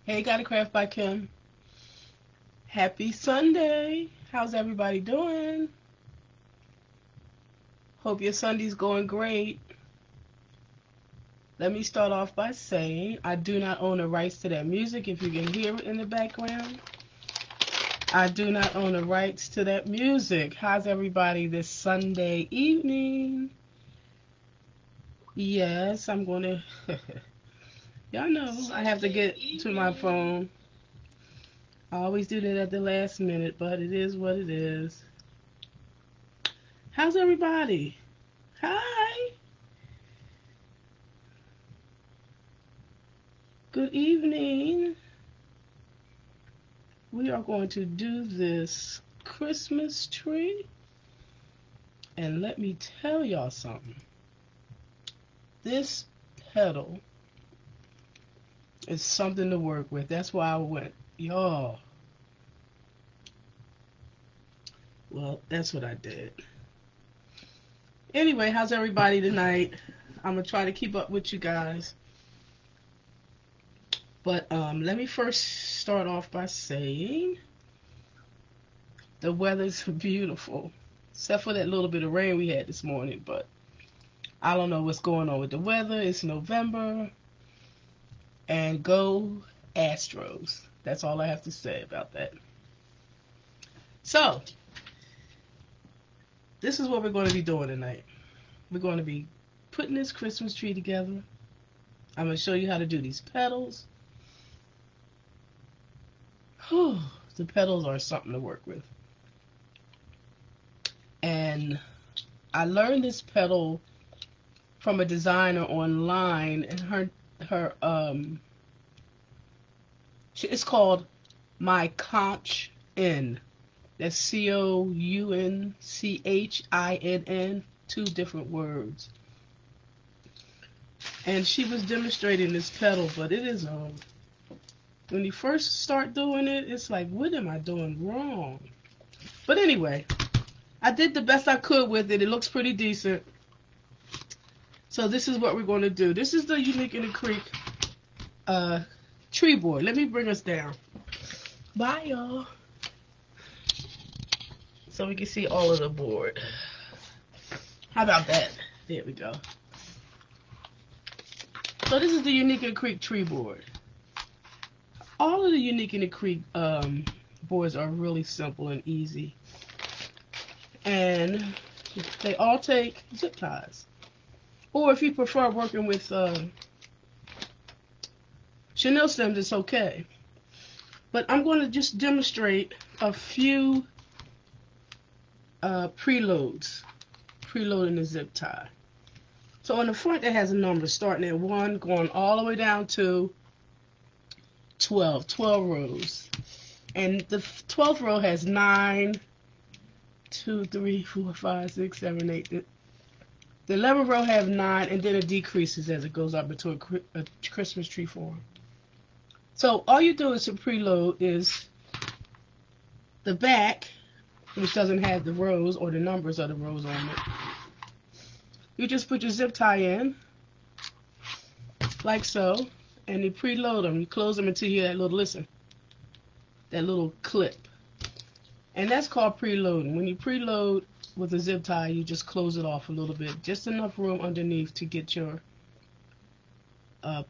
Hey, Got a Craft by Kim. Happy Sunday. How's everybody doing? Hope your Sunday's going great. Let me start off by saying I do not own the rights to that music if you can hear it in the background. I do not own the rights to that music. How's everybody this Sunday evening? Yes, I'm going to... Y'all know I have to get to my phone. I always do that at the last minute, but it is what it is. How's everybody? Hi. Good evening. We are going to do this Christmas tree. And let me tell y'all something. This petal is something to work with. That's why I went, y'all. Well, that's what I did. Anyway, how's everybody tonight? I'm going to try to keep up with you guys. But let me first start off by saying the weather's beautiful. Except for that little bit of rain we had this morning. But I don't know what's going on with the weather. It's November. And go Astros. That's all I have to say about that. So, this is what we're going to be doing tonight. We're going to be putting this Christmas tree together. I'm going to show you how to do these petals. Whew, the petals are something to work with. And I learned this petal from a designer online, and it's called My Conch N. That's COUNCHINN, 2 different words. And she was demonstrating this petal, but it is when you first start doing it, it's like, what am I doing wrong? But anyway, I did the best I could with it. It looks pretty decent. So this is what we're going to do. This is the Unique in the Creek tree board. Let me bring us down. Bye, y'all. So we can see all of the board. How about that? There we go. So this is the Unique in the Creek tree board. All of the Unique in the Creek boards are really simple and easy. And they all take zip ties. Or if you prefer working with chenille stems, it's okay. But I'm going to just demonstrate a few preloading the zip tie. So on the front it has a number starting at 1, going all the way down to 12 rows. And the 12th row has 9, 2, 3, 4, 5, 6, 7, 8. The 11th row have 9, and then it decreases as it goes up into a Christmas tree form. So all you do is to preload is the back, which doesn't have the rows or the numbers of the rows on it. You just put your zip tie in, like so, and you preload them. You close them until you hear that little, listen, that little clip. And that's called preloading. When you preload with a zip tie, you just close it off a little bit. Just enough room underneath to get your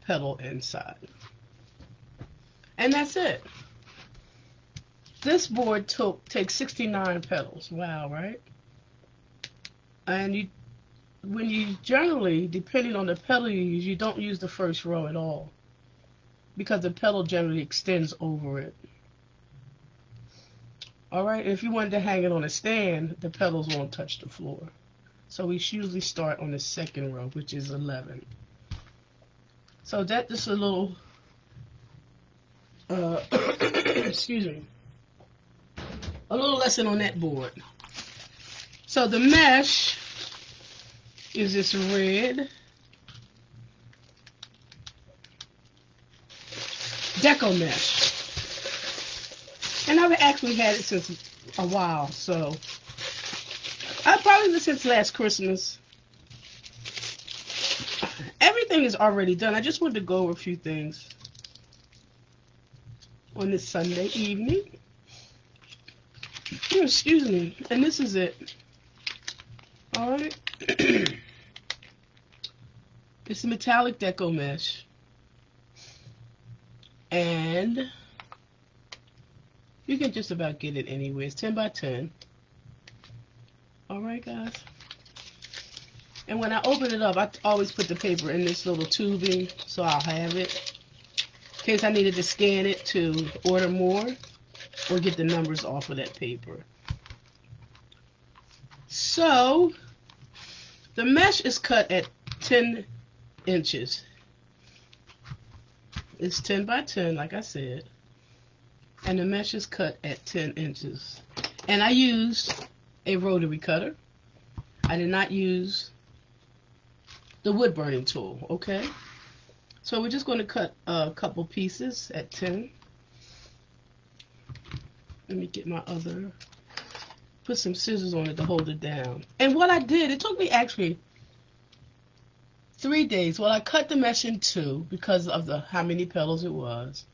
petal inside. And that's it. This board takes 69 petals. Wow, right? And when you generally, depending on the petal you use, you don't use the first row at all, because the petal generally extends over it. Alright, if you wanted to hang it on a stand, the petals won't touch the floor. So we usually start on the second row, which is 11. So that's just a little, excuse me, a little lesson on that board. So the mesh is this red deco mesh. And I've actually had it since a while, so I probably since last Christmas. Everything is already done. I just wanted to go over a few things. on this Sunday evening. Oh, excuse me. And this is it. Alright. It's a metallic deco mesh. And you can just about get it anywhere. It's 10 by 10. Alright, guys. And when I open it up, I always put the paper in this little tubing so I'll have it in case I needed to scan it to order more or get the numbers off of that paper. So the mesh is cut at 10 inches. It's 10 by 10, like I said, and the mesh is cut at 10 inches. And I used a rotary cutter. I did not use the wood burning tool, okay? So we're just going to cut a couple pieces at 10. Let me get my other, put some scissors on it to hold it down. And what I did, it took me actually 3 days. Well, I cut the mesh in 2 because of how many petals it was.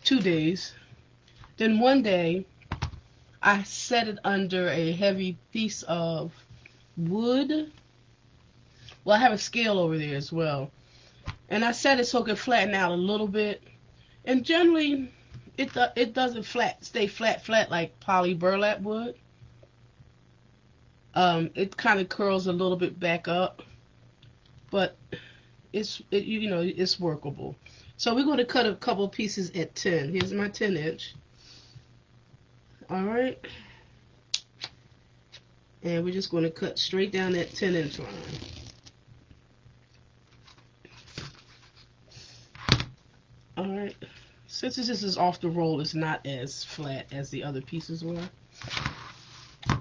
2 days. Then one day, I set it under a heavy piece of wood. Well, I have a scale over there as well. And I set it so it could flatten out a little bit. And generally, it doesn't stay flat like poly burlap would. It kind of curls a little bit back up, but it's workable. So we're going to cut a couple pieces at 10. Here's my 10 inch. All right, and we're just going to cut straight down that 10 inch line. All right, since this is off the roll, it's not as flat as the other pieces were.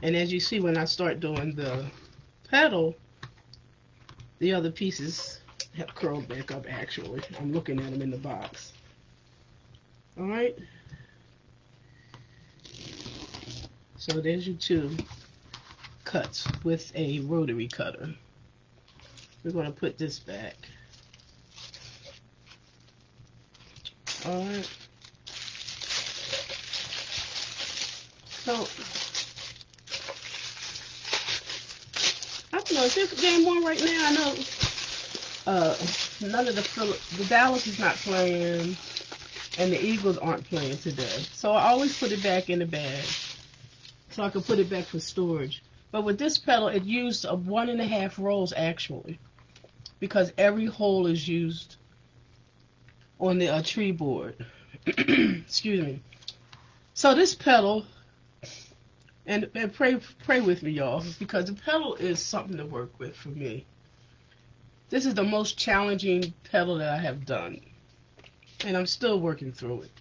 And as you see, when I start doing the petal, the other pieces have curled back up actually. I'm looking at them in the box. Alright. So there's your 2 cuts with a rotary cutter. We're going to put this back. Alright. So I don't know, is this game on right now? I know none of the Dallas is not playing and the Eagles aren't playing today. So I always put it back in the bag so I can put it back for storage. But with this petal, it used 1.5 rolls actually, because every hole is used on the tree board. Excuse me. So this petal, and pray with me, y'all, because the petal is something to work with for me. This is the most challenging petal that I have done, and I'm still working through it.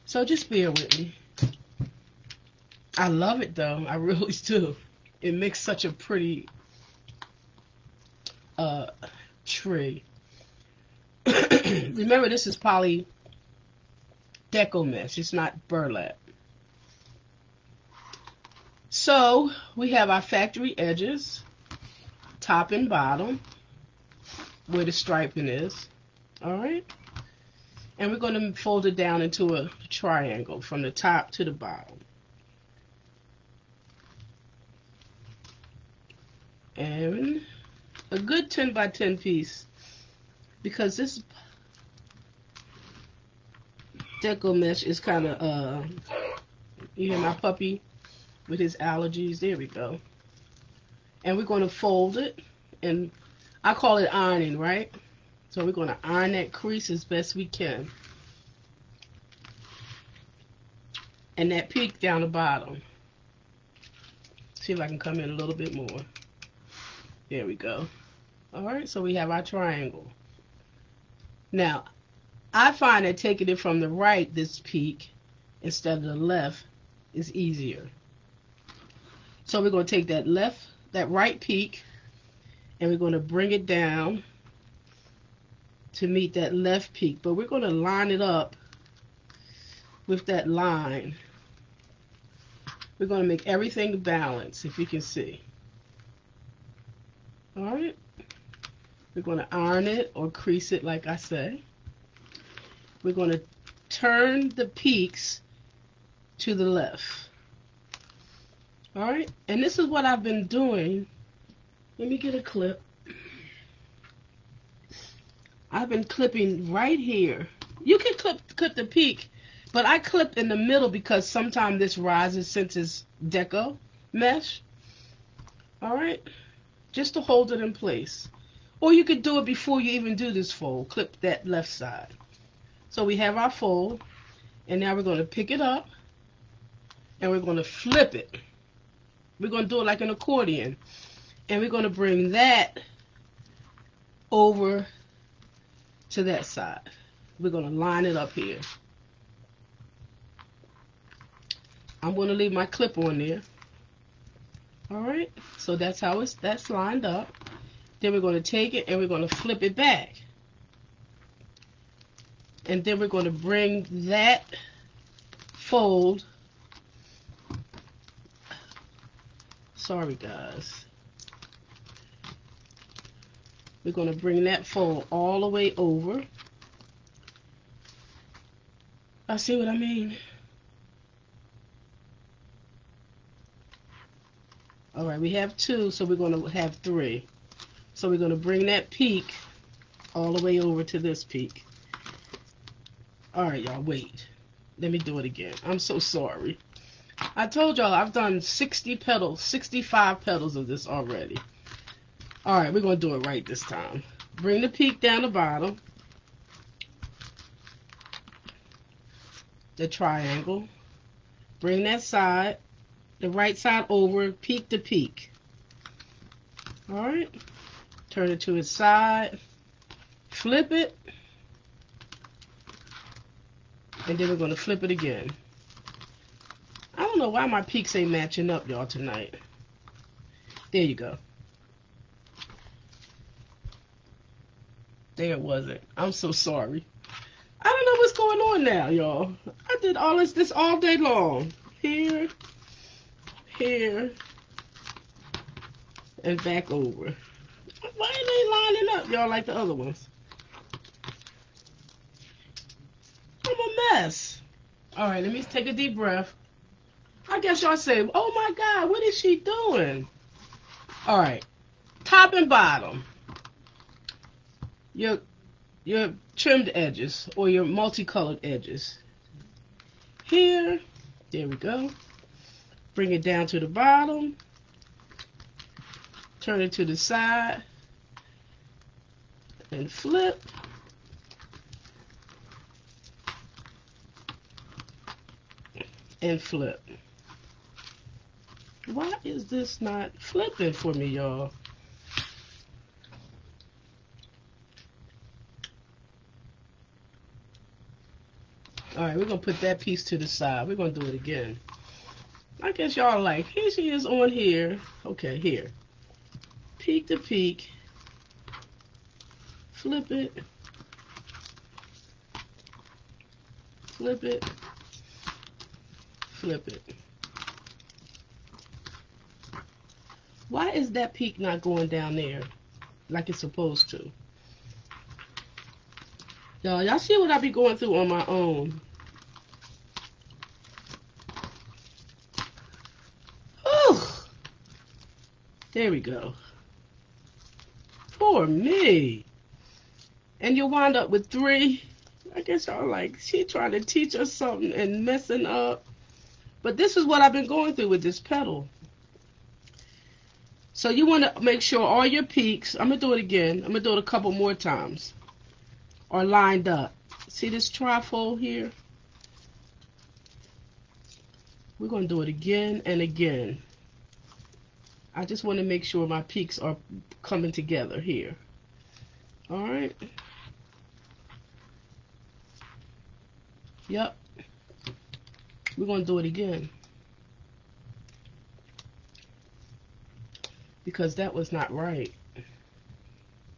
So just bear with me. I love it though, I really do. It makes such a pretty tree. Remember, this is poly deco mesh, it's not burlap. So we have our factory edges, top and bottom, where the striping is. Alright, and we're going to fold it down into a triangle from the top to the bottom. And a good 10 by 10 piece, because this deco mesh is kind of, you hear my puppy with his allergies, there we go. And we're going to fold it, and I call it ironing, right? So we're going to iron that crease as best we can. And that peak down the bottom. See if I can come in a little bit more. There we go. Alright, so we have our triangle. Now, I find that taking it from the right, this peak, instead of the left, is easier. So we're going to take that right peak, and we're going to bring it down to meet that left peak. But we're going to line it up with that line. We're going to make everything balanced, if you can see. Alright. We're going to iron it or crease it like I say. We're going to turn the peaks to the left. Alright, and this is what I've been doing. Let me get a clip. I've been clipping right here. You can clip the peak, but I clipped in the middle because sometimes this rises since it's deco mesh. Alright, just to hold it in place. Or you could do it before you even do this fold. Clip that left side. So we have our fold, and now we're going to pick it up, and we're going to flip it. We're going to do it like an accordion, and we're going to bring that over to that side. We're going to line it up here. I'm going to leave my clip on there. Alright, so that's how that's lined up. Then we're going to take it and we're going to flip it back. And then we're going to bring that fold. Sorry guys. We're going to bring that fold all the way over. I see what I mean. Alright, we have 2, so we're going to have 3. So we're going to bring that peak all the way over to this peak. Alright, y'all, wait. Let me do it again. I'm so sorry. I told y'all I've done 60 petals, 65 petals of this already. Alright, we're going to do it right this time. Bring the peak down the bottom. The triangle. Bring that side, the right side over, peak to peak. Alright. Turn it to its side. Flip it. And then we're going to flip it again. I don't know why my peaks ain't matching up, y'all, tonight. There you go. There it wasn't. I'm so sorry. I don't know what's going on now, y'all. I did all this all day long. Here, here, and back over. Why are they lining up, y'all, like the other ones? I'm a mess. Alright, let me take a deep breath. I guess y'all say, oh my God, what is she doing? Alright, top and bottom. Your trimmed edges or your multicolored edges. Here, there we go. Bring it down to the bottom. Turn it to the side. And flip. And flip. Why is this not flipping for me, y'all? Alright, we're going to put that piece to the side. We're going to do it again. I guess y'all like, here she is on here. Okay, here. Peak to peak. Flip it. Flip it. Flip it. Why is that peak not going down there like it's supposed to? Y'all see what I be going through on my own. Whew. There we go. Poor me. And you wind up with 3. I guess y'all like, she trying to teach us something and messing up. But this is what I've been going through with this petal. So you want to make sure all your peaks, I'm going to do it again. I'm going to do it a couple more times. Are lined up. See this trifold here? We're going to do it again and again. I just want to make sure my peaks are coming together here. Alright. Yep. We're going to do it again. Because that was not right.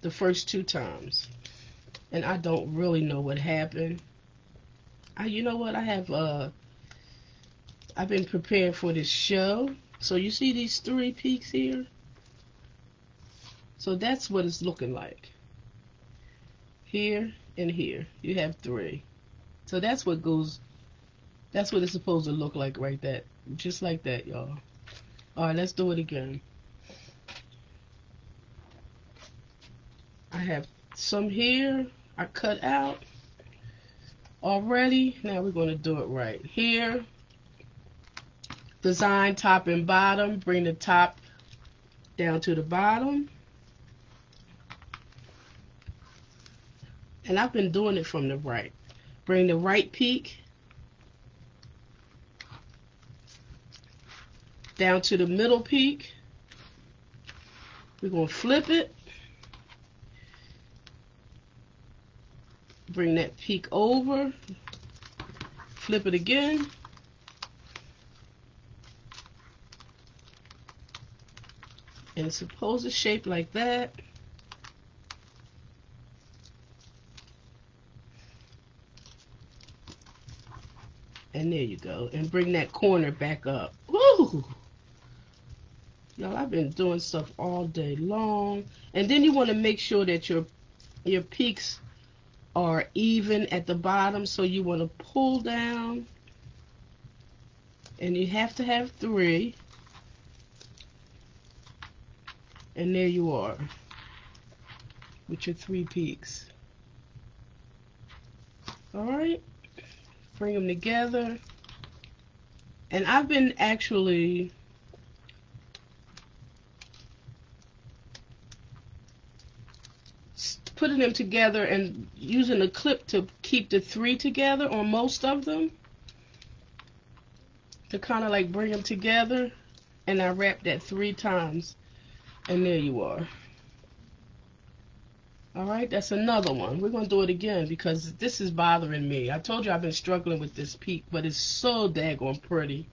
The first 2 times. And I don't really know what happened. You know what? I've been preparing for this show. So you see these 3 peaks here? So that's what it's looking like. here, and here. You have 3. So that's what it's supposed to look like right there. Just like that, y'all. Alright, let's do it again. I have some here I cut out already. Now we're going to do it right. Here, design top and bottom. Bring the top down to the bottom. And I've been doing it from the right. Bring the right peak down to the middle peak. We're going to flip it. Bring that peak over. Flip it again. And it's supposed to shape like that. And there you go. And bring that corner back up. Woo! Y'all, I've been doing stuff all day long. And then you want to make sure that your peaks are even at the bottom. So you want to pull down. And you have to have 3. And there you are. With your 3 peaks. Alright. Bring them together. And I've been actually putting them together and using a clip to keep the 3 together on most of them, to kind of like bring them together. And I wrap that 3 times, and there you are. Alright, that's another one. We're going to do it again because this is bothering me. I told you I've been struggling with this peak, but it's so daggone pretty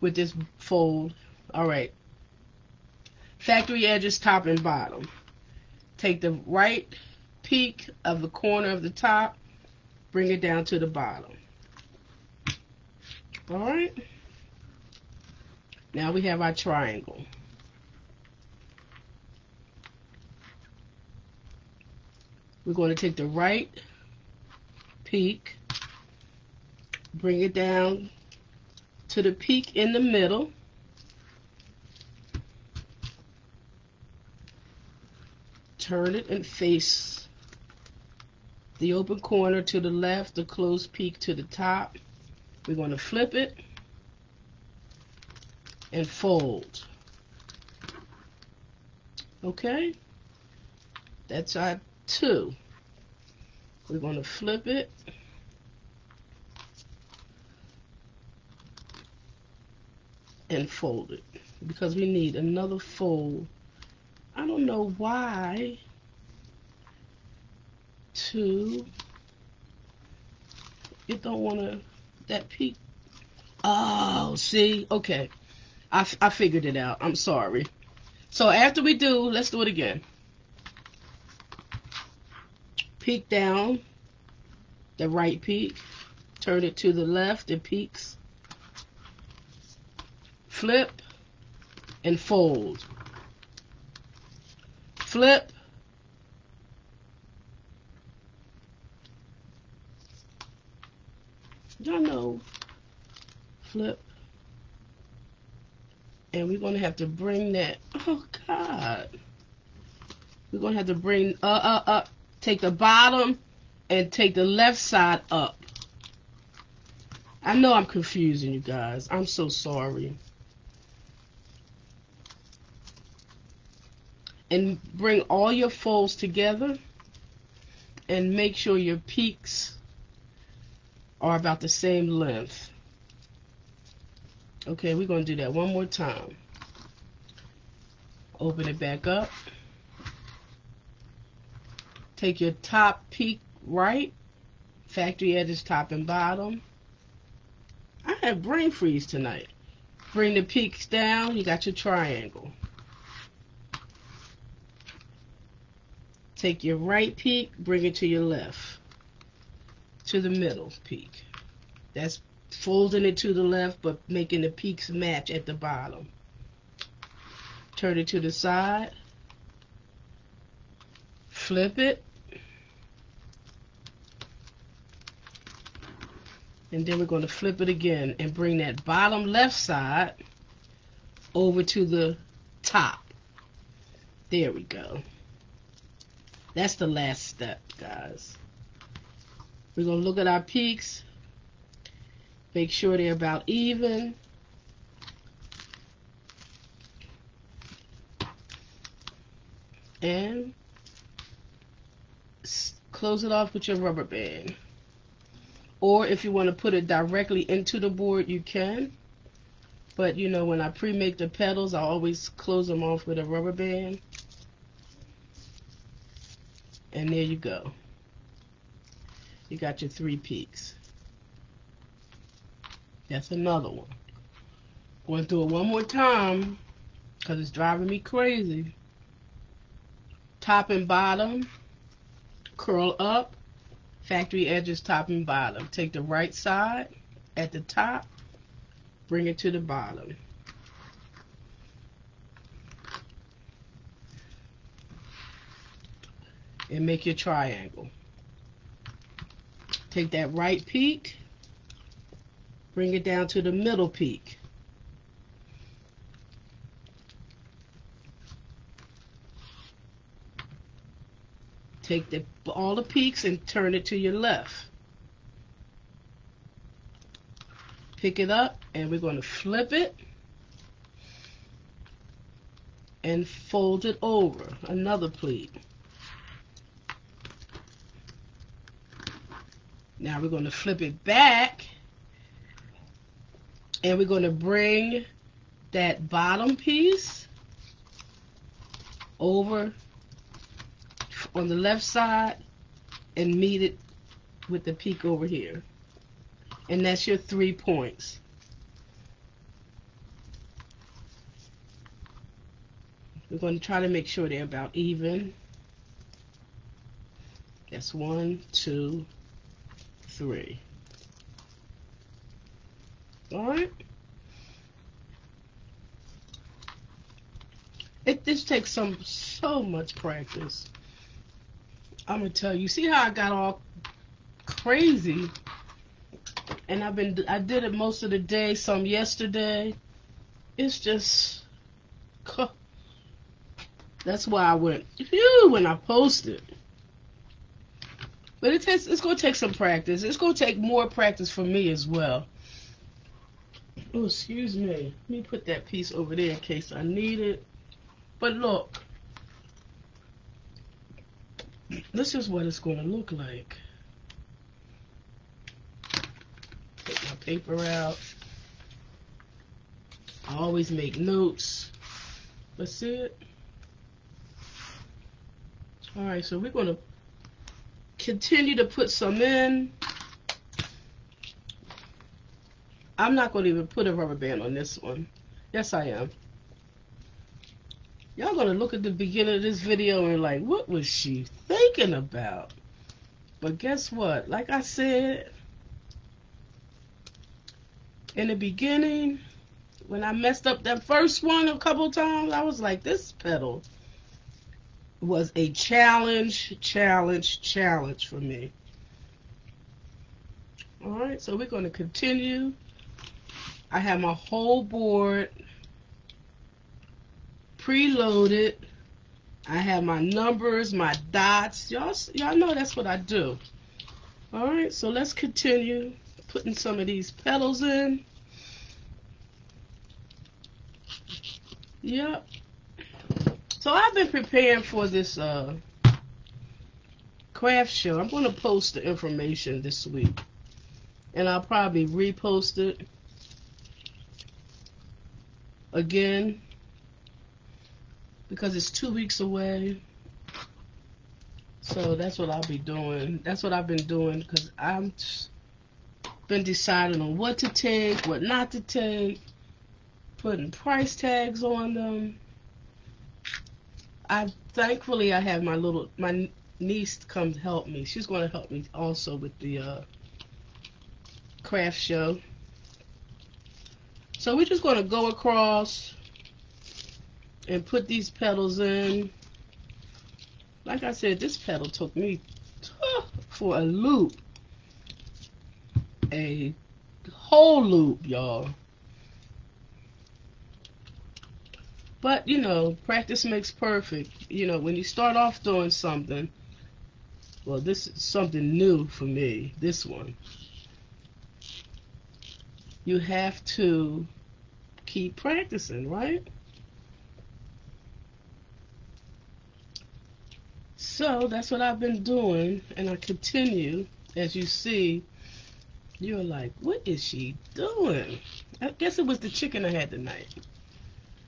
with this fold. Alright. Factory edges top and bottom. Take the right peak of the corner of the top, bring it down to the bottom. Alright. Now we have our triangle. We're going to take the right peak, bring it down to the peak in the middle, turn it and face the open corner to the left, the closed peak to the top. We're going to flip it and fold. Okay, that's our 2. We're going to flip it and fold it because we need another fold. I don't know why 2, it don't want to, that peak. Oh, see, okay, I figured it out. I'm sorry. So after we do, let's do it again. Peek down, the right peak, turn it to the left, it peaks, flip, and fold. Flip, y'all know, flip, and we're going to have to bring that, oh God, we're going to have to bring, up, take the bottom and take the left side up. I know I'm confusing you guys. I'm so sorry. And bring all your folds together and make sure your peaks are about the same length. Okay, we're going to do that one more time. Open it back up. Take your top peak right, factory edges top and bottom. I have brain freeze tonight. Bring the peaks down, you got your triangle. Take your right peak, bring it to your left, to the middle peak. That's folding it to the left, but making the peaks match at the bottom. Turn it to the side, flip it, And then we're going to flip it again and bring that bottom left side over to the top. There we go. That's the last step, guys. We're going to look at our peaks. Make sure they're about even. And close it off with your rubber band. Or if you want to put it directly into the board, you can. But you know, when I pre-make the petals, I always close them off with a rubber band. And there you go. You got your 3 peaks. That's another one. Going through it one more time because it's driving me crazy. Top and bottom, curl up, factory edges top and bottom. Take the right side at the top, bring it to the bottom. And make your triangle. Take that right peak, bring it down to the middle peak. Take all the peaks and turn it to your left. Pick it up and we're going to flip it and fold it over, another pleat. Now we're going to flip it back and we're going to bring that bottom piece over on the left side and meet it with the peak over here. And that's your 3 points. We're going to try to make sure they're about even. That's 1, 2, 3. Alright. This takes so much practice. I'm gonna tell you. See how I got all crazy? And I did it most of the day, some yesterday. It's just, that's why I went when I posted. But it's gonna take some practice. It's gonna take more practice for me as well. Oh, excuse me. Let me put that piece over there in case I need it. But look, this is what it's gonna look like. Take my paper out. I always make notes. Let's see it. Alright, so we're gonna continue to put some in. I'm not going to even put a rubber band on this one. Yes, I am. Y'all going to look at the beginning of this video and like, what was she thinking about? But guess what? Like I said, in the beginning, when I messed up that first one a couple times, I was like, this petal was a challenge for me. Alright, so we're going to continue. I have my whole board preloaded. I have my numbers, my dots. Y'all know that's what I do. Alright, so let's continue putting some of these petals in. Yep. So I've been preparing for this craft show. I'm going to post the information this week. And I'll probably repost it again because it's 2 weeks away. So that's what I'll be doing. That's what I've been doing because I've been deciding on what to take, what not to take, putting price tags on them. Thankfully I have my niece come help me. She's going to help me also with the craft show. So we're just going to go across and put these petals in. Like I said, this petal took me for a loop. a whole loop, y'all. But, you know, practice makes perfect. You know, when you start off doing something, well, this is something new for me, this one. You have to keep practicing, right? So that's what I've been doing, and I continue. As you see, you're like, what is she doing? I guess it was the chicken I had tonight.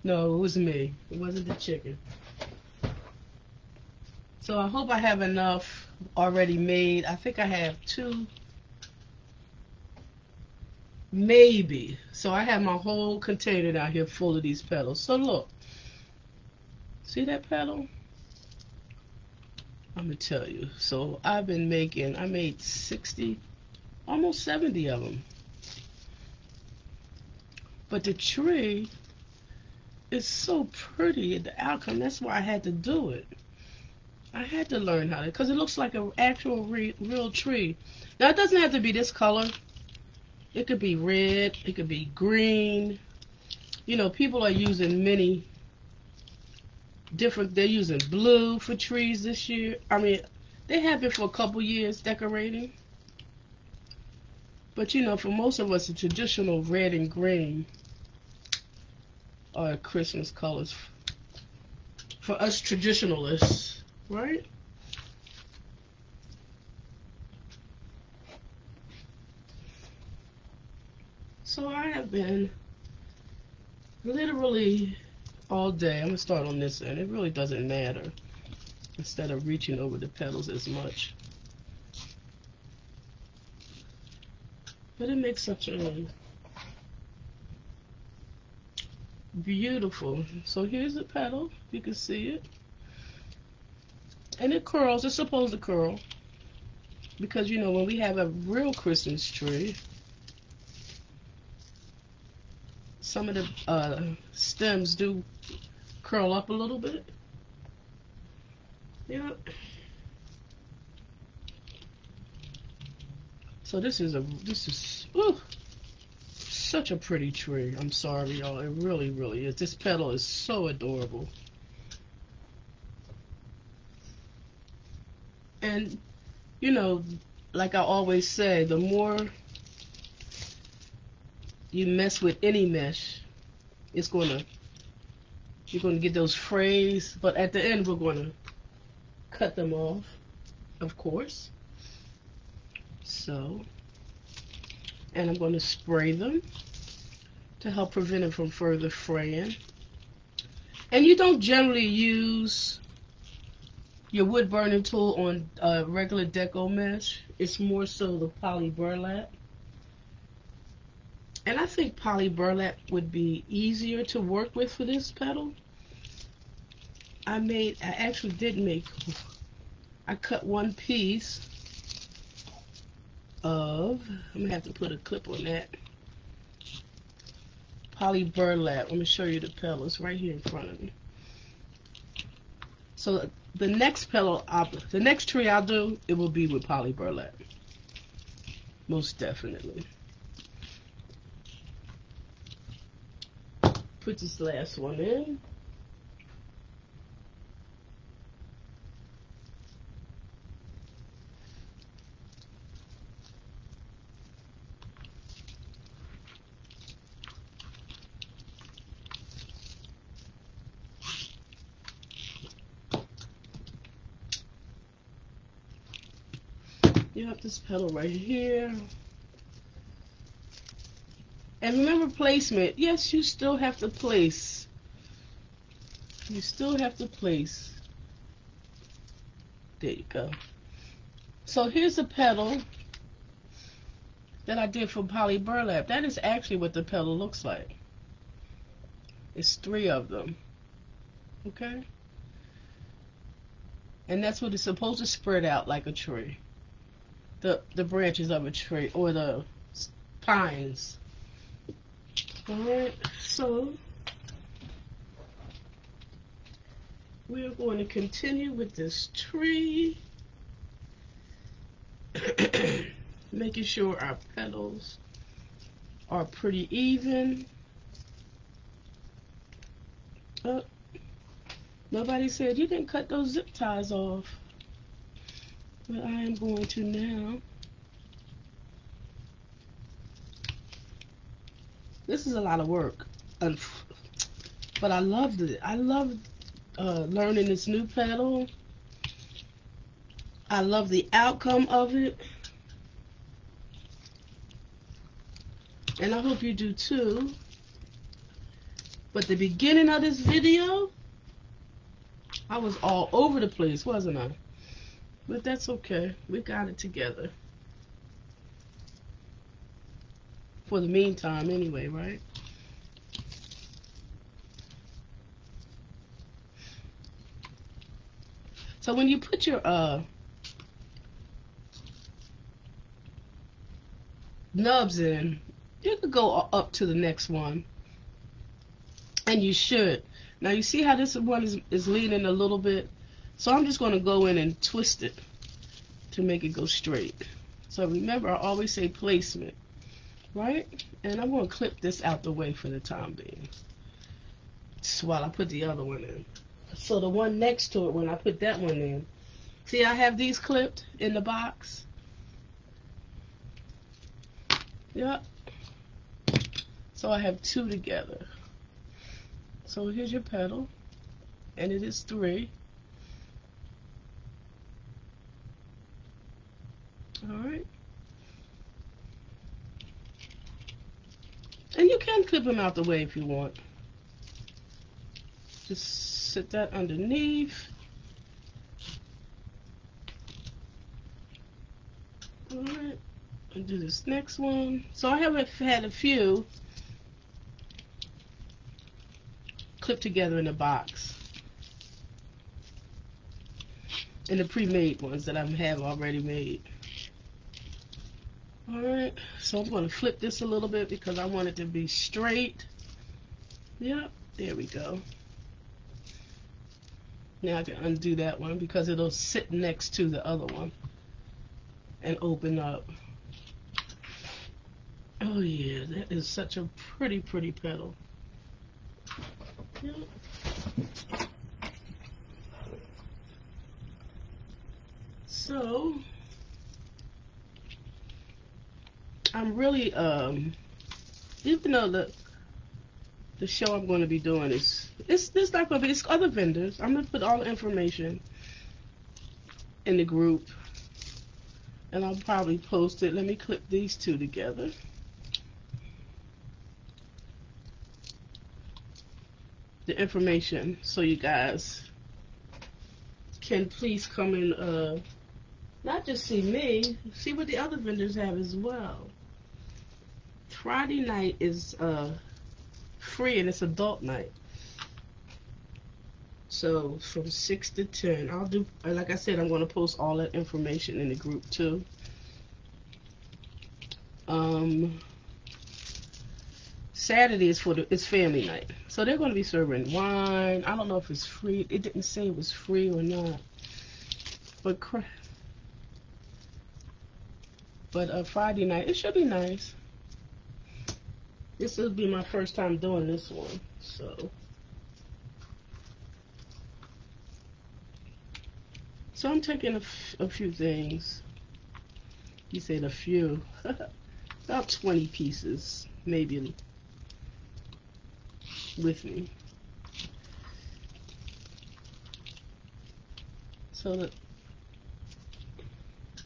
No, it was me. It wasn't the chicken. So I hope I have enough already made. I think I have 2, maybe. So I have my whole container down here full of these petals. So look, see that petal? I'm gonna tell you. So I've been making, I made 60, almost 70 of them. But the tree is so pretty, the outcome. That's why I had to do it. I had to learn how to, because it looks like an actual real tree. Now it doesn't have to be this color. It could be red, it could be green. You know, people are using many different, they're using blue for trees this year. I mean, they have it for a couple years decorating. But you know, for most of us, the traditional red and green are Christmas colors. For us traditionalists, right? So I have been literally all day. I'm going to start on this end. It really doesn't matter. Instead of reaching over the petals as much. But it makes such a beautiful. So here's the petal. You can see it. And it curls. It's supposed to curl. Because, you know, when we have a real Christmas tree, some of the stems do curl up a little bit. Yeah. So this is ooh, such a pretty tree. I'm sorry, y'all. It really, really is. This petal is so adorable. And, you know, like I always say, the more you mess with any mesh, you're gonna get those frays. But at the end, we're gonna cut them off, of course. So, and I'm going to spray them to help prevent it from further fraying. And you don't generally use your wood burning tool on regular deco mesh. It's more so the poly burlap. And I think poly burlap would be easier to work with for this petal. I actually did make, I cut one piece of, I'm gonna have to put a clip on that, poly burlap. Let me show you the petals right here in front of me. So the next petal, the next tree I'll do, it will be with poly burlap, most definitely. Put this last one in. You have this petal right here. And remember placement. Yes, you still have to place. You still have to place. There you go. So here's a petal that I did for poly burlap. That is actually what the petal looks like. It's 3 of them. Okay? And that's what it's supposed to spread out like a tree. The branches of a tree, or the pines. Alright, so we are going to continue with this tree. making sure our petals are pretty even. Oh, nobody said you didn't cut those zip ties off. But I am going to now. This is a lot of work, but I loved it. I loved learning this new petal. I love the outcome of it, and I hope you do too. But the beginning of this video, I was all over the place, wasn't I? But that's okay. We got it together. For the meantime, anyway, right? So when you put your nubs in, you could go up to the next one. And you should. Now you see how this one is leaning a little bit? So I'm just going to go in and twist it to make it go straight. So remember, I always say placement, right? And I'm going to clip this out the way for the time being, just while I put the other one in. So the one next to it, when I put that one in, see I have these clipped in the box? Yep. So I have two together. So here's your petal, and it is 3. Alright. And you can clip them out the way if you want. Just sit that underneath. Alright. And do this next one. So I have had a few clipped together in a box. And the pre-made ones that I have already made. Alright, so I'm going to flip this a little bit because I want it to be straight. Yep, there we go. Now I can undo that one because it'll sit next to the other one and open up. Oh yeah, that is such a pretty petal. Yep. So I'm really even though the show I'm going to be doing is it's not going to be, it's other vendors. I'm going to put all the information in the group, and I'll probably post it. Let me clip these two together. The information, so you guys can please come and not just see me, see what the other vendors have as well. Friday night is free, and it's adult night. So from 6 to 10, I'll do, like I said, I'm going to post all that information in the group too. Saturday is it's family night, so they're going to be serving wine. I don't know if it's free. It didn't say it was free or not, but Friday night it should be nice. This will be my first time doing this one, so I'm taking a few things. You said a few, about 20 pieces, maybe, with me. So that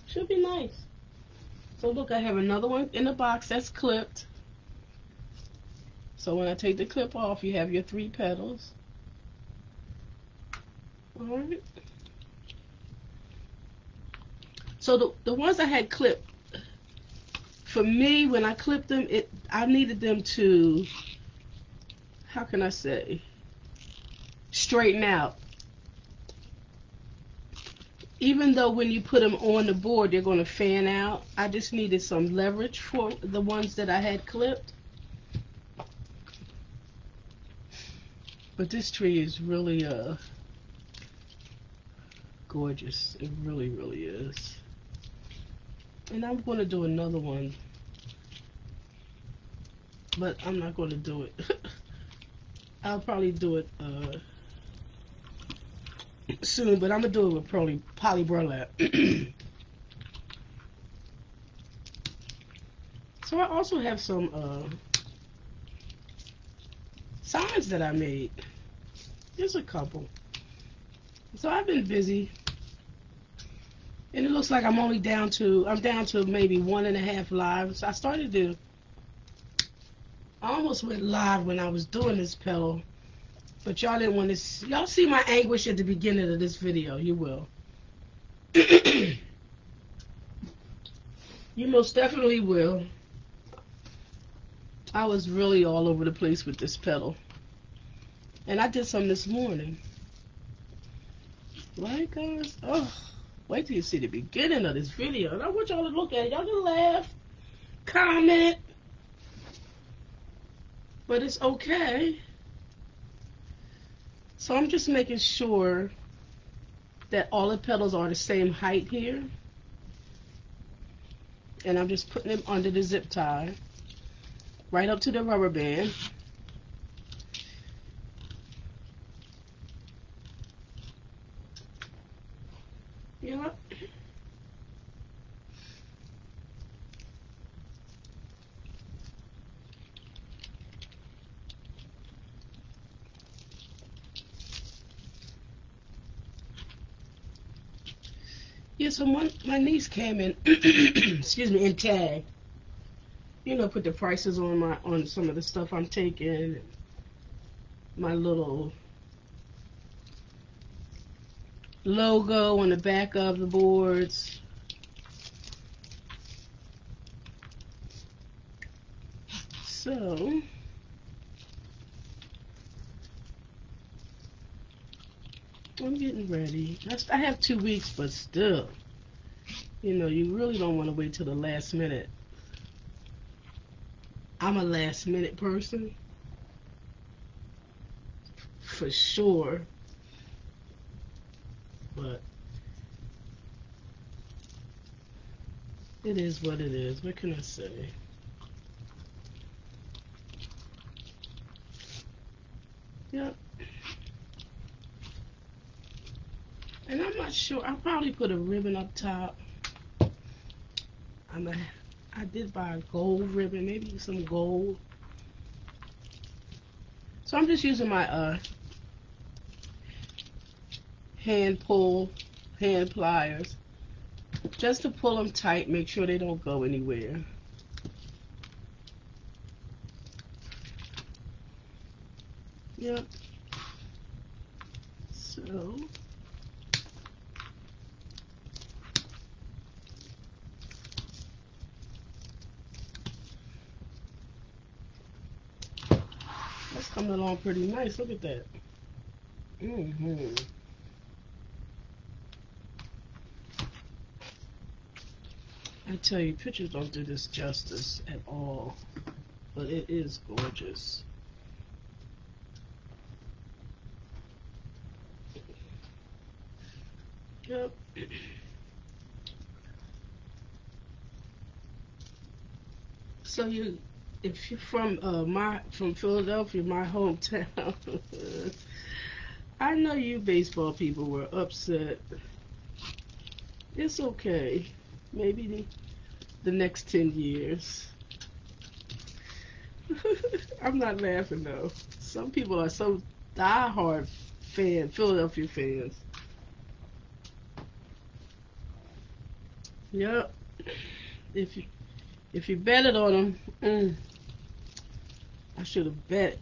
should be nice. So look, I have another one in the box that's clipped. So when I take the clip off, you have your 3 petals. Alright. So the ones I had clipped, for me, when I clipped them, I needed them to, how can I say, straighten out. Even though when you put them on the board, they're going to fan out, I just needed some leverage for the ones that I had clipped. But this tree is really gorgeous. It really is. And I'm going to do another one, but I'm not going to do it. I'll probably do it soon, but I'm going to do it with poly burlap. So I also have some signs that I made. There's a couple. So I've been busy. And it looks like I'm down to maybe 1.5 lives. I almost went live when I was doing this petal, but y'all didn't want to y'all see my anguish at the beginning of this video. You will. You most definitely will. I was really all over the place with this petal. And I did some this morning. Right, guys? Oh. Wait till you see the beginning of this video. And I want y'all to look at it. Y'all can laugh, comment, but it's okay. So I'm just making sure that all the petals are the same height here. And I'm just putting them under the zip tie, right up to the rubber band. Yep. Yeah, so my niece came in, excuse me, and tagged. You know, put the prices on some of the stuff I'm taking. My little logo on the back of the boards. So I'm getting ready. I have 2 weeks, but still, you know, you really don't want to wait till the last minute. I'm a last minute person, for sure, but it is what it is. What can I say? Yep. And I'm not sure. I'll probably put a ribbon up top. I did buy a gold ribbon, maybe some gold. So I'm just using my hand pliers, just to pull them tight, make sure they don't go anywhere. Yep. So that's coming along pretty nice. Look at that. I tell you, pictures don't do this justice at all, but it is gorgeous. Yep. So if you're from Philadelphia, my hometown, I know you baseball people were upset. It's okay. Maybe the next 10 years. I'm not laughing though. Some people are so diehard Philadelphia fans. Yep. If you betted on them, I should have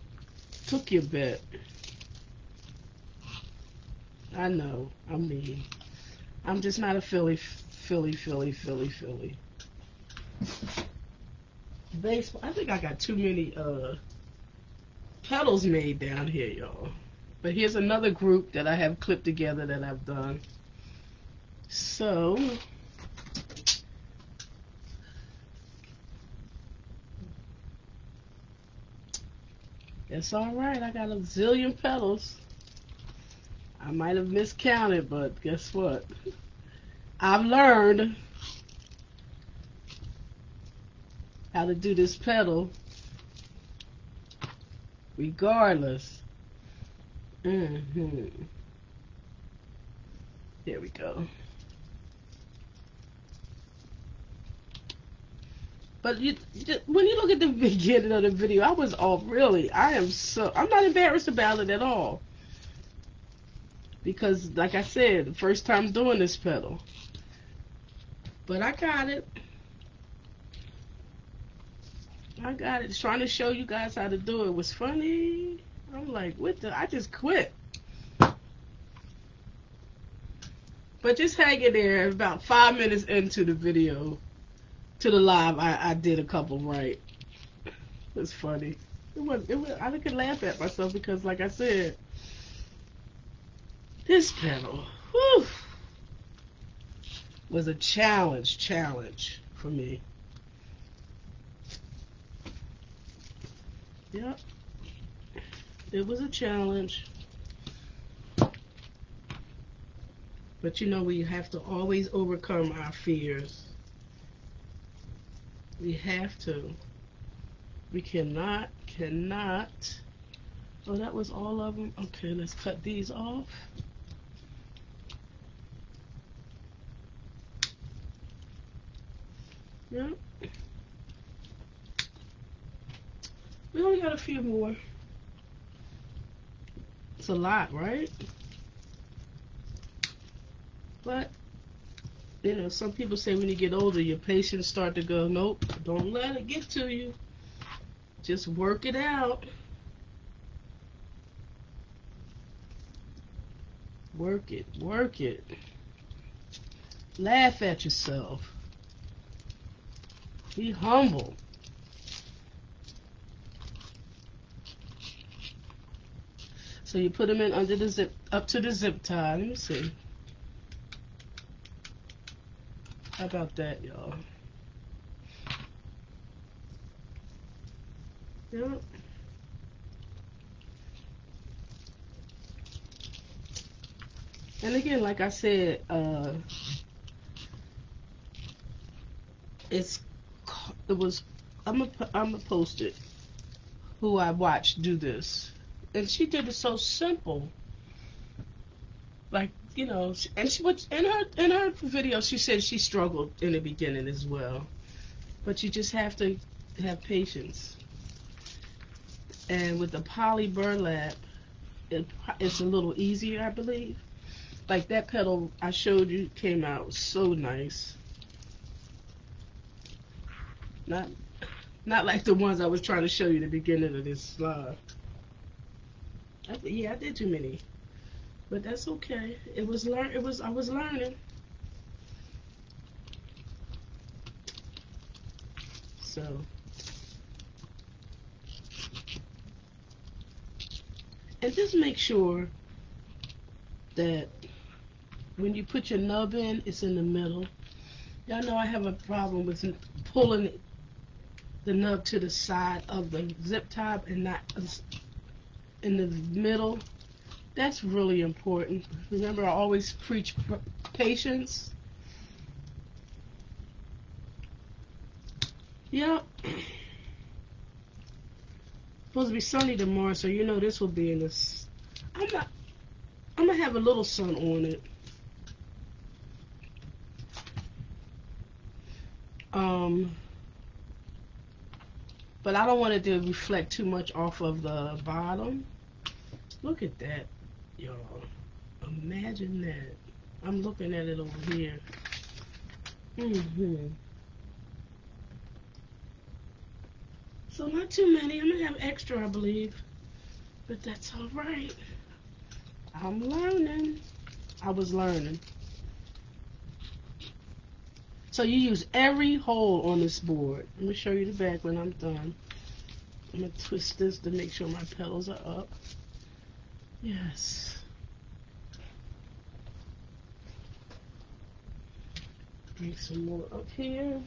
took your bet. I know. I mean, I'm just not a Philly. Baseball. I think I got too many petals made down here, y'all. But here's another group that I have clipped together that I've done. So that's all right. I got a zillion petals. I might have miscounted, but guess what? I've learned. how to do this petal regardless. There we go. But when you look at the beginning of the video, I was all really, I'm not embarrassed about it at all. Because, like I said, the first time doing this petal. But I got it. It's trying to show you guys how to do it was funny. I'm like, I just quit. But just hang in there. About 5 minutes into the video, to the live, I did a couple right. It was funny. I could laugh at myself because, like I said, this petal, whew, was a challenge for me. Yep. It was a challenge. But you know, we have to always overcome our fears. We have to. We cannot. Oh, that was all of them? Okay, let's cut these off. Yep. We only got a few more. It's a lot, right? But, you know, some people say when you get older, your patience start to go, nope, don't let it get to you. Just work it out. Work it. Laugh at yourself. Be humble. So you put them in under the zip, up to the zip tie. Let me see. How about that, y'all? Yep. And again, like I said, I'm gonna post it. Who I watched do this, and she did it so simple. Like, you know, and she was in her video. She said she struggled in the beginning as well, but you just have to have patience. And with the poly burlap, it's a little easier, I believe. Like that petal I showed you came out so nice. Not like the ones I was trying to show you at the beginning of this slide. I did too many, but that's okay. I was learning. So, and just make sure that when you put your nub in, it's in the middle. Y'all know I have a problem with pulling the nub to the side of the zip tie and not in the middle. That's really important. Remember, I always preach patience. Yep. Supposed to be sunny tomorrow, so you know this will be in this. I'm gonna have a little sun on it. But I don't want it to reflect too much off of the bottom. Look at that, y'all. Imagine that. I'm looking at it over here. So not too many. I'm gonna have extra, I believe. But that's all right. I'm learning. I was learning. So you use every hole on this board. Let me show you the back when I'm done. I'm going to twist this to make sure my petals are up. Yes. Bring some more up here.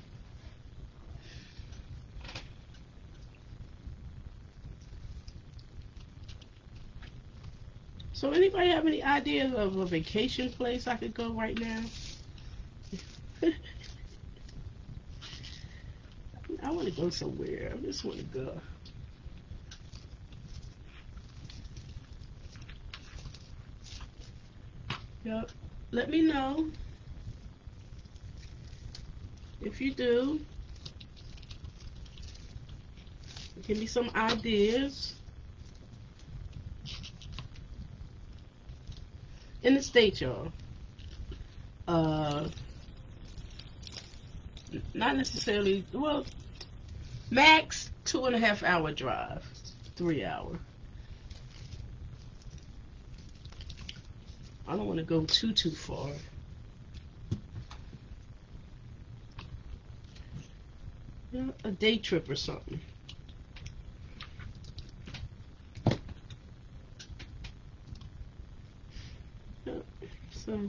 So anybody have any ideas of a vacation place I could go right now? I want to go somewhere. I just want to go. Yep. Let me know if you do. Give me some ideas. In the States, y'all. Not necessarily, well, max 2.5 hour drive, 3 hour. I don't want to go too far. Yeah, a day trip or something. Yeah, so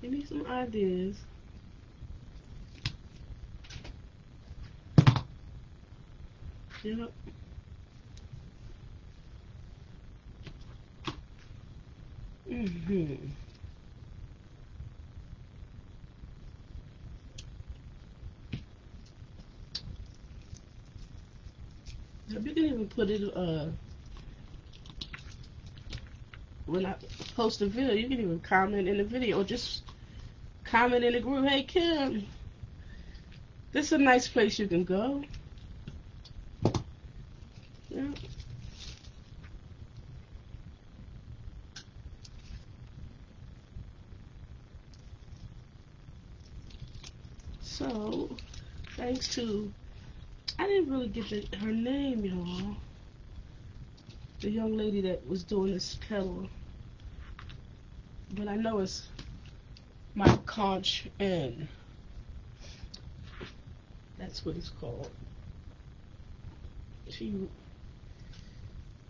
give me some ideas. Yep. Mm-hmm. You can even put it, when I post a video, you can even comment in the video or just comment in the group, hey Kim, this is a nice place you can go. Yeah. So, thanks to, I didn't really get her name, y'all. The young lady that was doing this petal. But I know it's my conch N. That's what it's called. She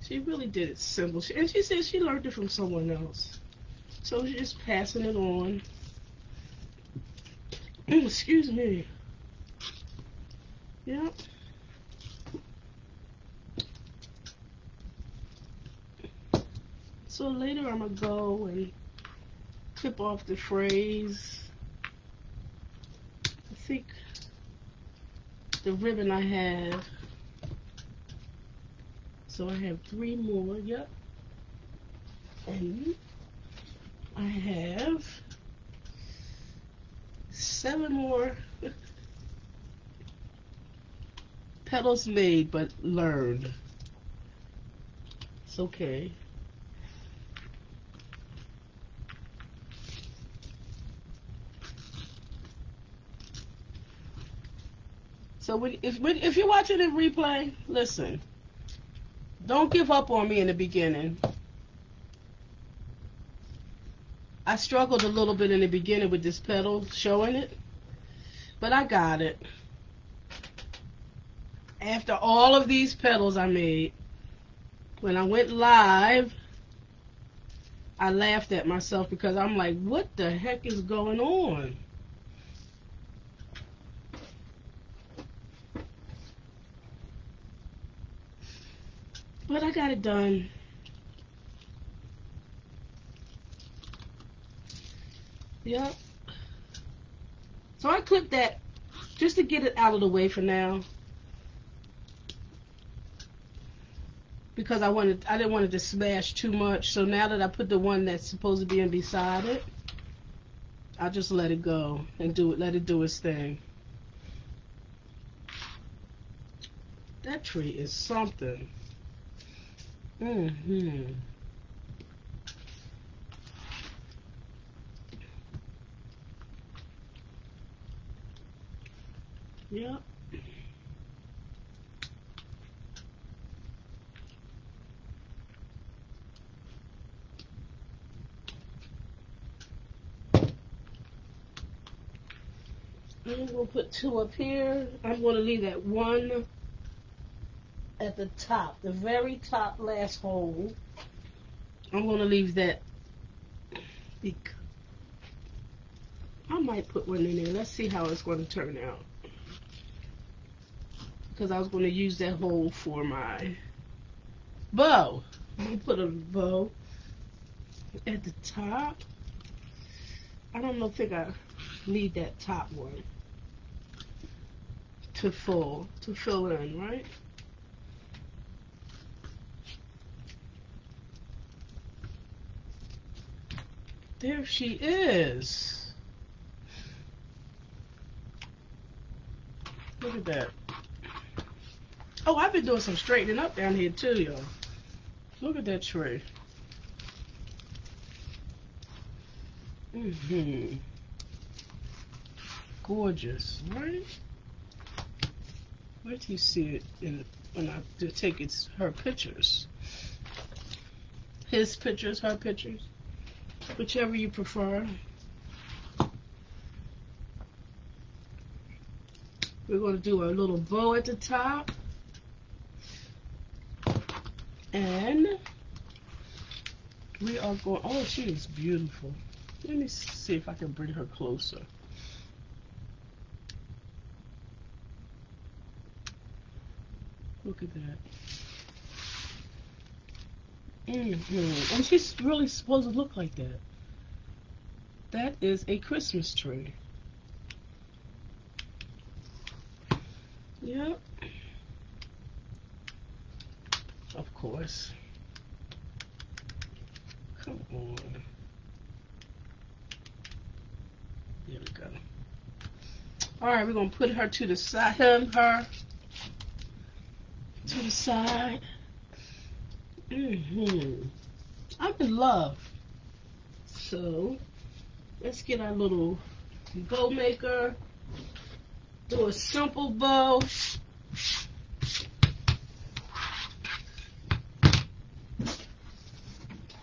really did it simple. And she said she learned it from someone else. So she's just passing it on. Excuse me. Yep. So later I'm going to go and clip off the phrase. I think the ribbon I have. So I have 3 more. Yep. And I have 7 more petals made but learned. It's okay. So if you're watching the replay, listen. Don't give up on me in the beginning. I struggled a little bit in the beginning with this petal, showing it, but I got it. After all of these petals I made, when I went live, I laughed at myself because I'm like, what the heck is going on? But I got it done. Yep. So I clipped that just to get it out of the way for now. Because I didn't want it to smash too much. So now that I put the one that's supposed to be in beside it, I just let it go and let it do its thing. That tree is something. Mm-hmm. Yep. I'm going to put 2 up here. I'm going to leave that 1 at the top, the very top last hole. I'm going to leave that. I might put 1 in there. Let's see how it's going to turn out. Because I was going to use that hole for my bow. I'm going to put a bow at the top. I don't know, need that top one to fill in, right? There she is. Look at that. Oh, I've been doing some straightening up down here too, y'all. Look at that tree. Gorgeous, right? Wait till you see it when I take her pictures. His pictures, her pictures. Whichever you prefer. We're going to do a little bow at the top. And we are going, oh, she is beautiful. Let me see if I can bring her closer. Look at that. And she's really supposed to look like that. That is a Christmas tree. Yep. Of course. Come on. There we go. Alright, we're going to put her to the side. Her to the side. I'm in love. So, let's get our little bow maker. Do a simple bow.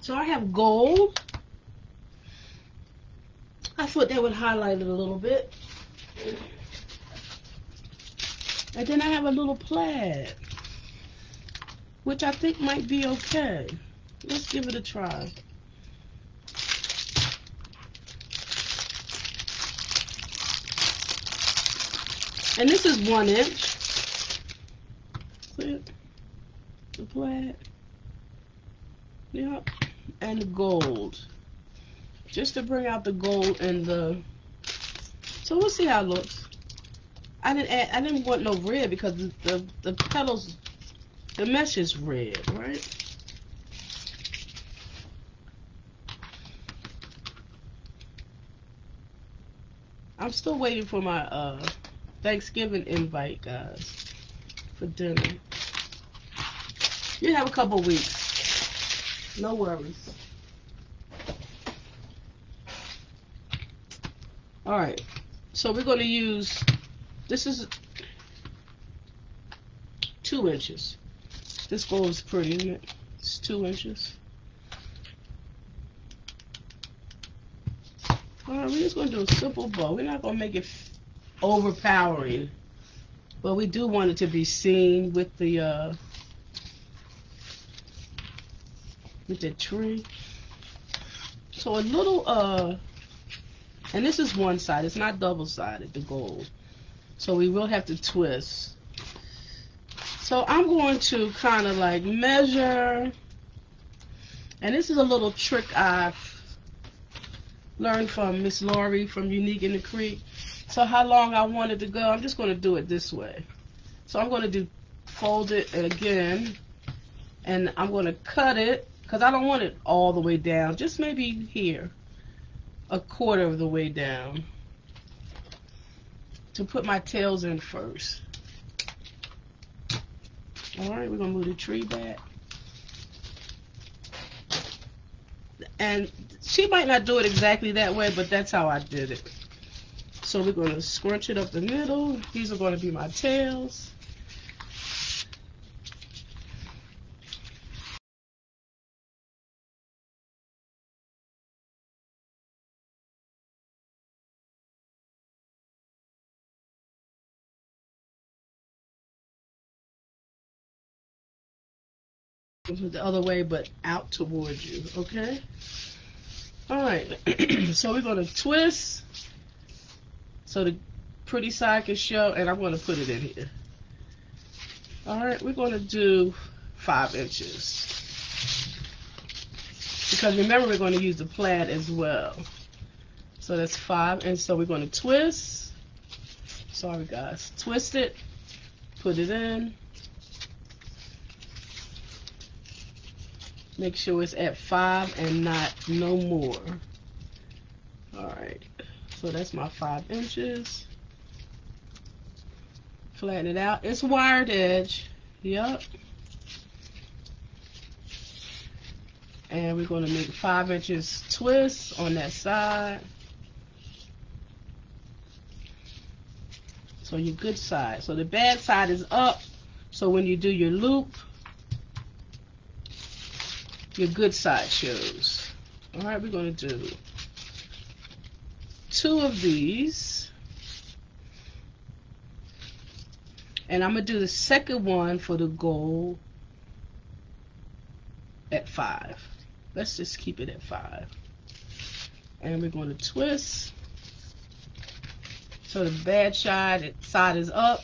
So I have gold. I thought that would highlight it a little bit. And then I have a little plaid, which I think might be okay. Let's give it a try. And this is 1 inch. Clip the plaid. Yep. And the gold. Just to bring out the gold and the. So we'll see how it looks. I didn't want no red because the petals, the mesh is red, right? I'm still waiting for my Thanksgiving invite, guys, for dinner. You have a couple weeks. No worries. Alright, so we're going to use, this is 2 inches. This gold is pretty, isn't it? It's 2 inches. Alright, we're just going to do a simple bow. We're not going to make it overpowering, but we do want it to be seen with the tree. So a little and this is one side, it's not double-sided, the gold, so we will have to twist. So I'm going to kind of like measure, and this is a little trick I've learned from Miss Laurie from Unique in the Creek. So how long I want it to go, I'm just going to do it this way. So I'm going to fold it again, and I'm going to cut it, because I don't want it all the way down, just maybe here, a quarter of the way down, to put my tails in first. Alright, we're going to move the tree back. And she might not do it exactly that way, but that's how I did it. So we're going to scrunch it up the middle. These are going to be my tails. The other way, but out towards you, okay? Alright, so we're going to twist so the pretty side can show, and I'm going to put it in here. Alright, we're going to do 5 inches. Because remember, we're going to use the plaid as well. So that's 5, and so we're going to twist. Sorry guys, twist it, put it in. Make sure it's at 5 and not no more. Alright, so that's my 5 inches. Flatten it out. It's wired edge. Yep. And we're going to make 5 inches twist on that side. So your good side. So the bad side is up. So when you do your loop, your good side shows. Alright, we're going to do 2 of these. And I'm going to do the second one for the gold at 5. Let's just keep it at 5. And we're going to twist. So the bad side is up.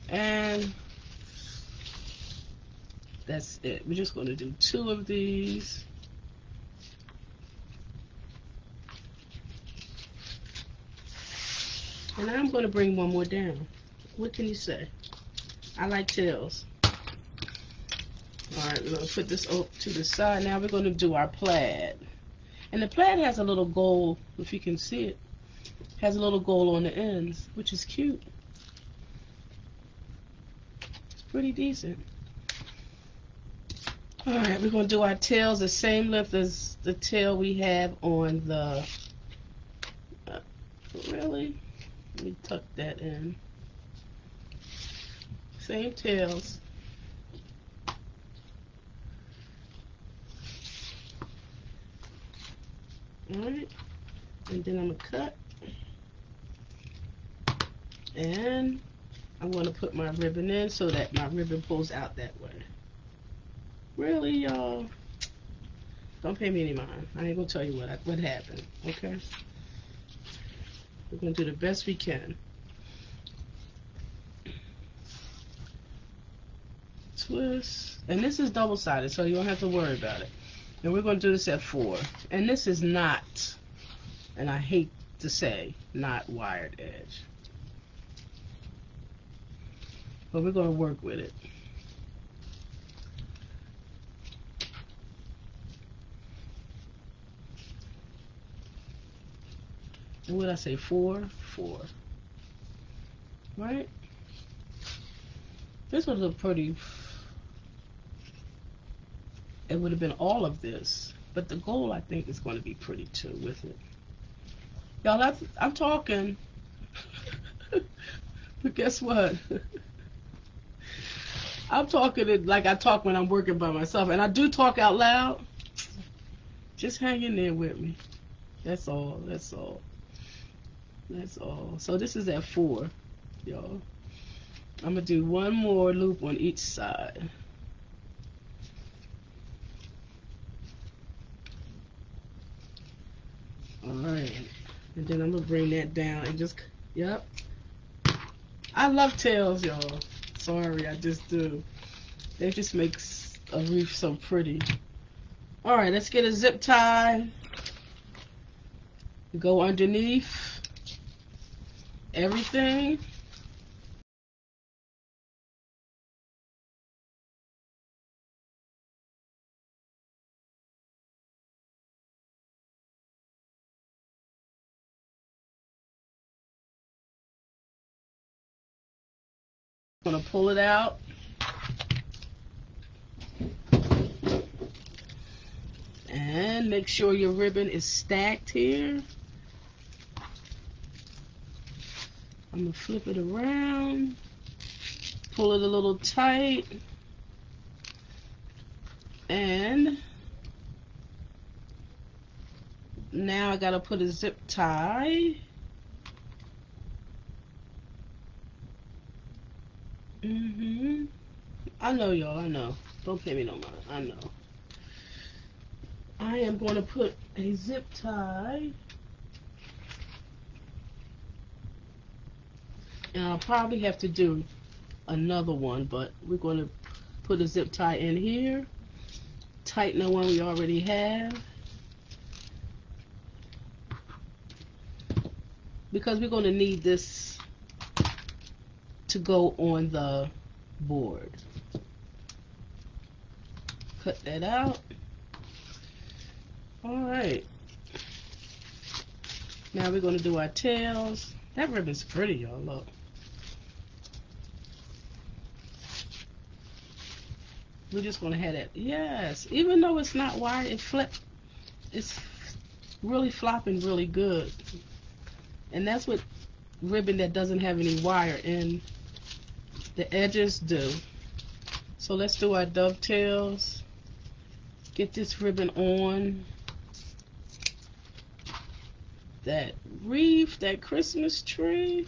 And that's it. We're just going to do 2 of these. And I'm going to bring one more down. What can you say? I like tails. Alright, we're going to put this up to the side. Now we're going to do our plaid. And the plaid has a little gold, if you can see it. Has a little gold on the ends, which is cute. It's pretty decent. Alright, we're going to do our tails the same length as the tail we have on the... really? Let me tuck that in. Same tails. Alright, and then I'm going to cut. And I'm going to put my ribbon in so that my ribbon pulls out that way. Really, y'all? Don't pay me any mind. I ain't going to tell you what happened, okay? We're going to do the best we can. Twist. And this is double-sided, so you don't have to worry about it. And we're going to do this at 4. And this is not, and I hate to say, not wired edge. But we're going to work with it. And what did I say? 4? 4. Right? This would look pretty. It would have been all of this. But the gold, I think, is going to be pretty too with it. Y'all, I'm talking. But guess what? I'm talking it like I talk when I'm working by myself. And I do talk out loud. Just hang in there with me. That's all. That's all. That's all. So this is at 4, y'all. I'm going to do one more loop on each side. Alright. And then I'm going to bring that down and just, yep. I love tails, y'all. Sorry, I just do. They just make a wreath so pretty. Alright, let's get a zip tie. Go underneath everything. I'm gonna pull it out. And make sure your ribbon is stacked here. I'm gonna flip it around, pull it a little tight, and now I gotta put a zip tie. I know, y'all, I know. Don't pay me no mind. I know. I am going to put a zip tie. And I'll probably have to do another one, but we're going to put a zip tie in here, tighten the one we already have, because we're going to need this to go on the board. Cut that out. Alright, now we're going to do our tails. That ribbon's pretty, y'all, look. We're just going to have that. Yes, even though it's not wired, it's really flopping really good. And that's what ribbon that doesn't have any wire in the edges do. So let's do our dovetails. Get this ribbon on that wreath, that Christmas tree.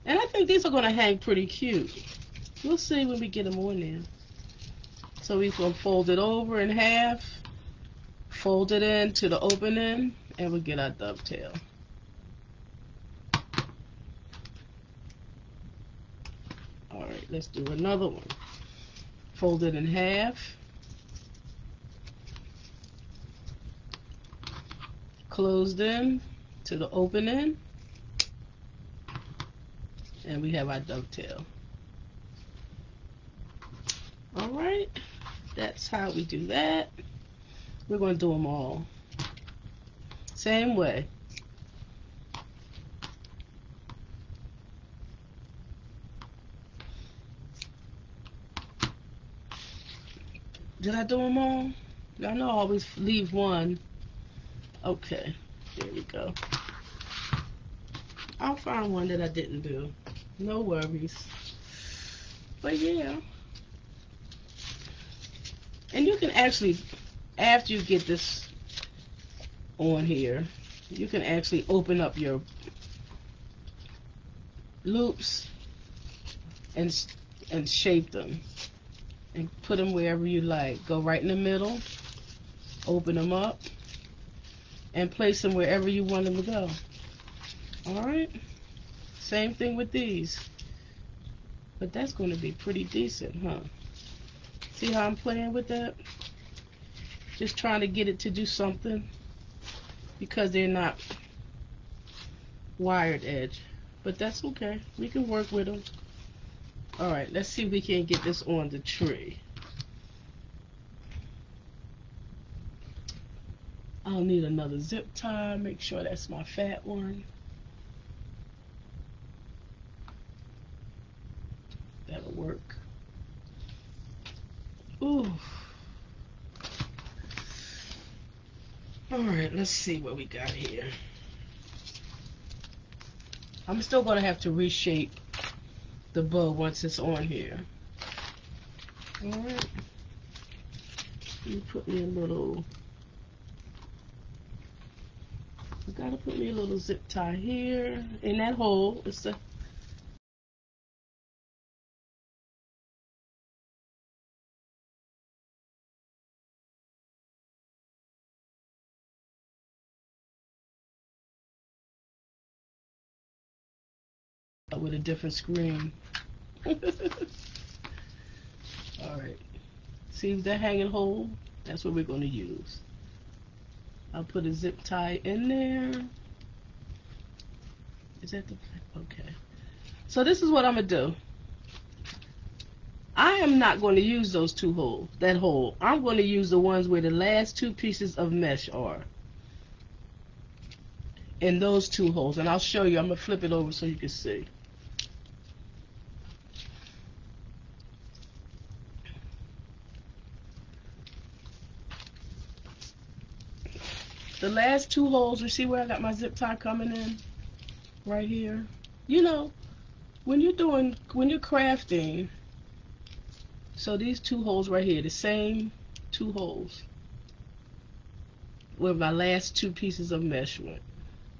And I think these are going to hang pretty cute. We'll see when we get them on there. So we're going to fold it over in half, fold it into the opening, and we'll get our dovetail. Alright, let's do another one. Fold it in half, closed in to the opening, and we have our dovetail. Alright, that's how we do that. We're going to do them all same way. Did I do them all? Y'all know I always leave one. Okay, there we go. I'll find one that I didn't do. No worries. But yeah. And you can actually, after you get this on here, you can actually open up your loops and shape them and put them wherever you like. Go right in the middle, open them up, and place them wherever you want them to go. Alright, same thing with these. But that's going to be pretty decent, huh? See how I'm playing with that? Just trying to get it to do something, because they're not wired edge. But that's okay, we can work with them. Alright, let's see if we can get this on the tree. I'll need another zip tie. Make sure that's my fat one. That'll work. Ooh. Alright, let's see what we got here. I'm still going to have to reshape the bow once it's on here. Alright. Let me put me a little... I gotta put me a little zip tie here. In that hole, it's the... with a different screen. Alright. See that hanging hole? That's what we're going to use. I'll put a zip tie in there. Is that the... Okay. So this is what I'm going to do. I am not going to use those two holes, that hole. I'm going to use the ones where the last two pieces of mesh are. In those two holes. And I'll show you. I'm going to flip it over so you can see. The last two holes, you see where I got my zip tie coming in? Right here. You know, when you're crafting, so these two holes right here, the same two holes where my last two pieces of mesh went.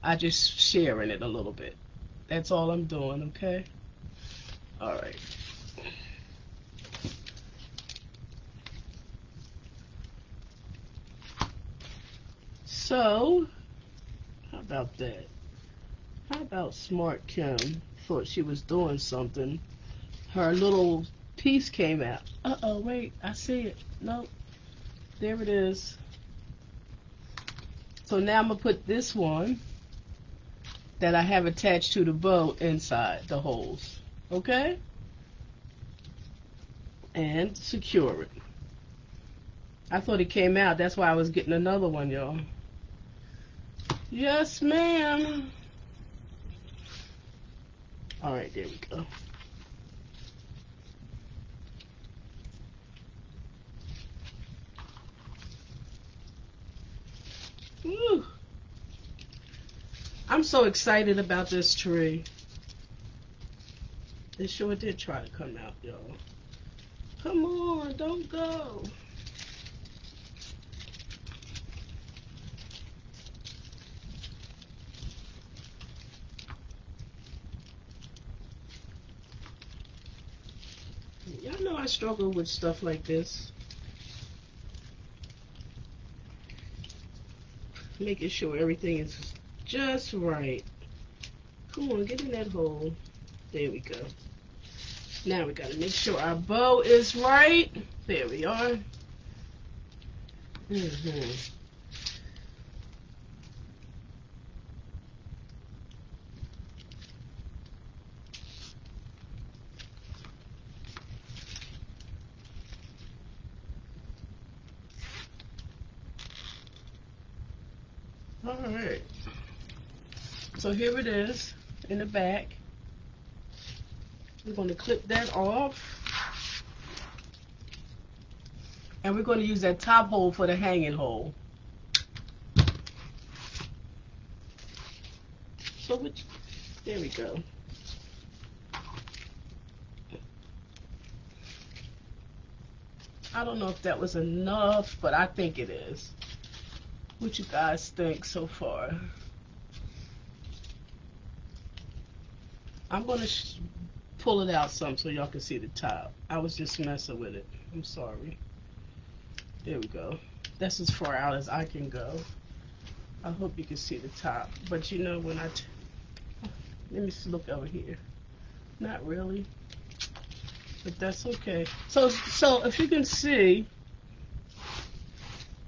I just sharing it a little bit. That's all I'm doing, okay? Alright. So, how about that? How about Smart Kim thought she was doing something her little piece came out. Uh-oh, wait, I see it. Nope, there it is. So now I'm going to put this one that I have attached to the bow inside the holes. Okay? And secure it. I thought it came out. That's why I was getting another one, y'all. Yes, ma'am. All right, there we go. Woo. I'm so excited about this tree. It sure did try to come out, y'all. Come on, don't go. Y'all know I struggle with stuff like this. Making sure everything is just right. Come on, get in that hole. There we go. Now we gotta make sure our bow is right. There we are. Alright. So here it is in the back. We're going to clip that off. And we're going to use that top hole for the hanging hole. So there we go. I don't know if that was enough, but I think it is. What you guys think so far? I'm going to pull it out some so y'all can see the top. I was just messing with it. I'm sorry. There we go. That's as far out as I can go. I hope you can see the top. But you know when let me look over here. Not really. But that's okay. So if you can see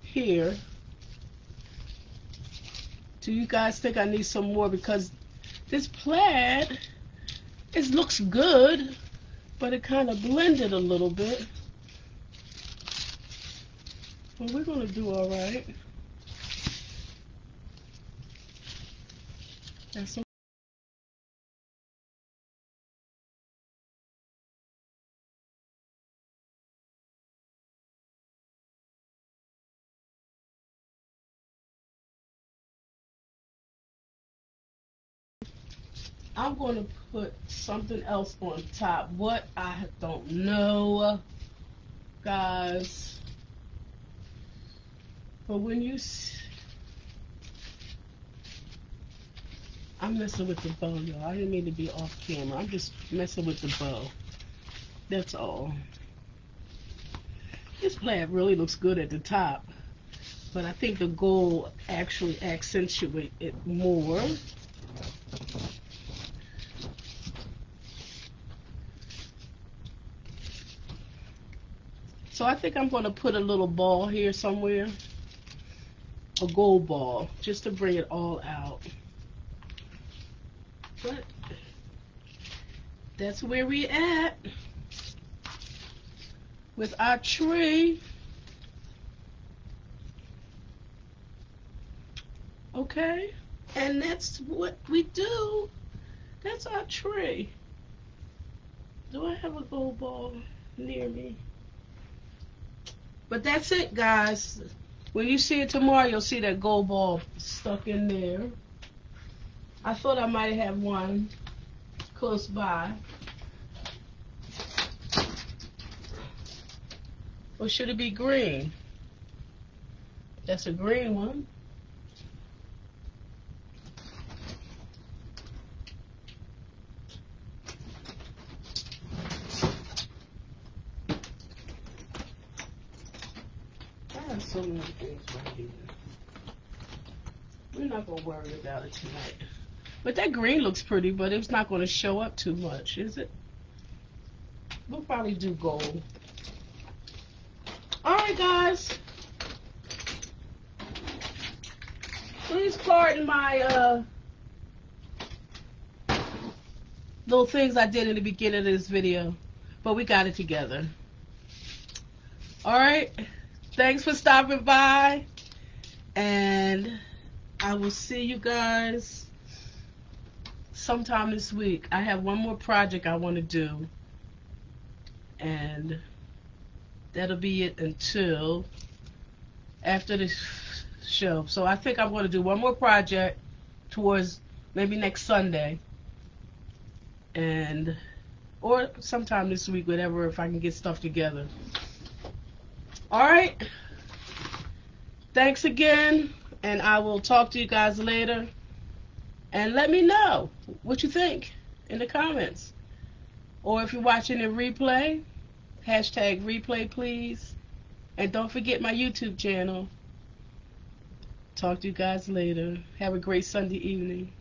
here, do you guys think I need some more? Because this plaid, it looks good, but it kind of blended a little bit. But we're going to do all right. That's okay. I'm going to put something else on top. What? I don't know, guys. But when you I'm messing with the bow, y'all. I didn't mean to be off camera. I'm just messing with the bow. That's all. This plaid really looks good at the top, but I think the gold actually accentuates it more. So I think I'm going to put a little ball here somewhere, a gold ball, just to bring it all out. But that's where we at with our tree. Okay, and that's what we do. That's our tree. Do I have a gold ball near me? But that's it, guys. When you see it tomorrow, you'll see that gold ball stuck in there. I thought I might have one close by. Or should it be green? That's a green one. I have so many things right here. We're not going to worry about it tonight. But that green looks pretty, but it's not going to show up too much, is it? We'll probably do gold. Alright, guys. Please pardon my little things I did in the beginning of this video. But we got it together. Alright. Thanks for stopping by. And I will see you guys sometime this week. I have one more project I want to do. And that'll be it until after this show. So I think I'm going to do one more project towards maybe next Sunday. And or sometime this week, whatever, if I can get stuff together. Alright. Thanks again. And I will talk to you guys later. And let me know what you think in the comments. Or if you're watching a replay, hashtag replay please. And don't forget my YouTube channel. Talk to you guys later. Have a great Sunday evening.